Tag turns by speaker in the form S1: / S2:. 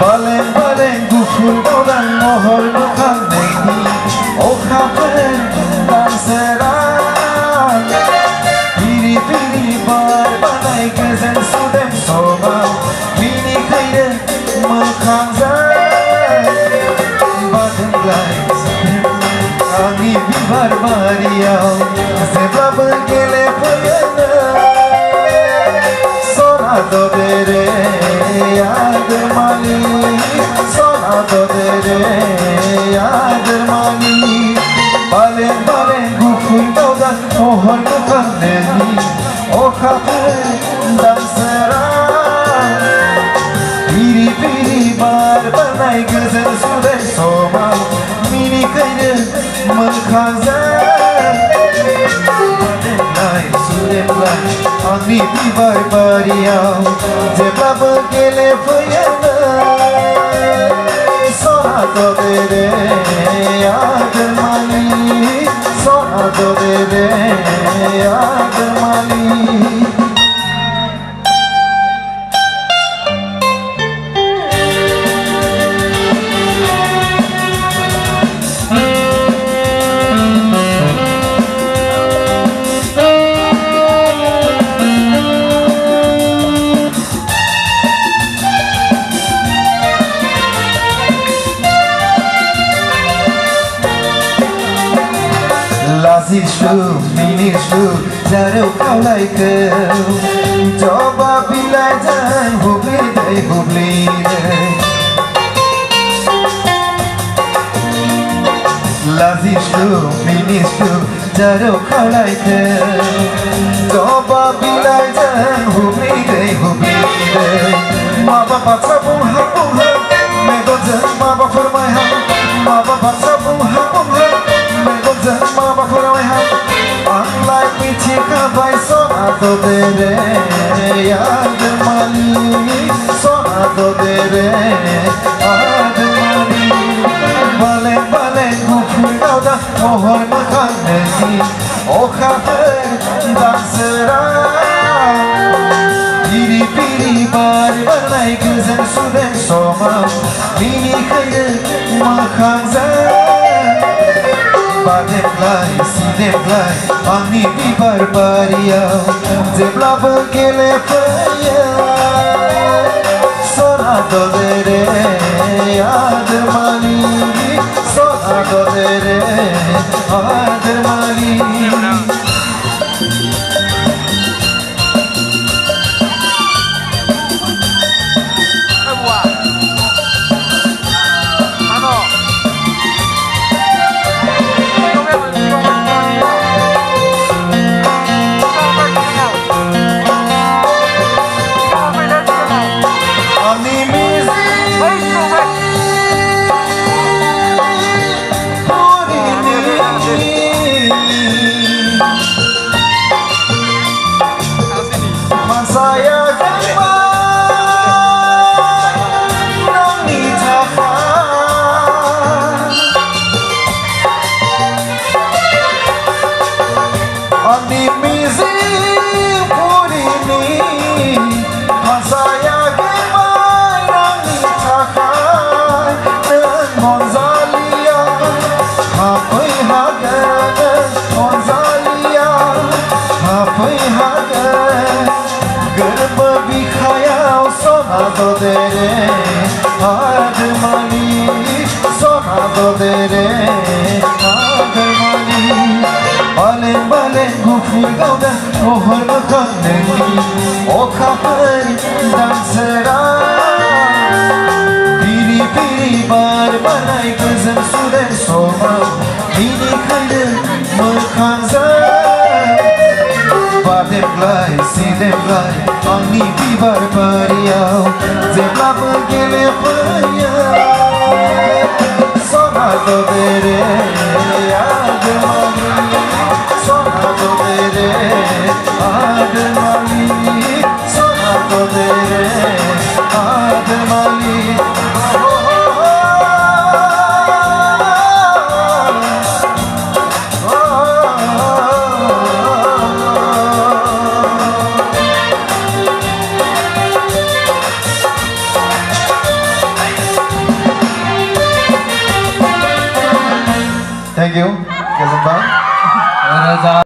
S1: Balen balen gufurdan mohor mukanneni Okhapen danseran Piri piri bar banay gezen sudem soma Mini kayre mukhanzan Baden glais Ani bivar bariyao Zeblab gele payana Sonado dere yad mali Sonado dere yad mali Balen balen gufur daudan mohor mukanneni Okhapen danseran Piri piri bar banay gezen sudem soma Mini kayre mukhanzan Baden glais sudem glais Ani bivar bariyao Zeblab gele payana Sonado dere yad mali Sonado dere yad mali Lazishu, minishu, zaro kaulai kau Coba bilai dan hubli dai hubli dai Lazishu, minishu, zaro kaulai kau Coba bilai dan hubli dai Ma bapa sabung hapung hap Megon jan ma bapa formai hap Ma bapa sabung hapung hap Megon jan ma bapa formai hap Anlai pichi kabai sonado dere yad mali Sonado dere yad mali Balen balen gufur daudan mohor mukanneni Okhapen danseran Piri piri bar banay gezen sudem soma Mini kayre mukhanzan Baden glai sidem glai Ani bivar bariyao Zeblab gele paya Sonado dere yad mali Sonado dere yad mali Sonado dere yad mali Sonado dere yad mali Balen balen gufur daudan mohor mukanneni Okhapen danseran Piri piri bar banay gezen sudem soma Mini kayre mukhanzan Baden glai sidem glai Ani bivar bariyao Zeblab gele paya Sonado dere yad mali Sonado dere yad mali Sonado dere yad mali Thank you. Kasambang.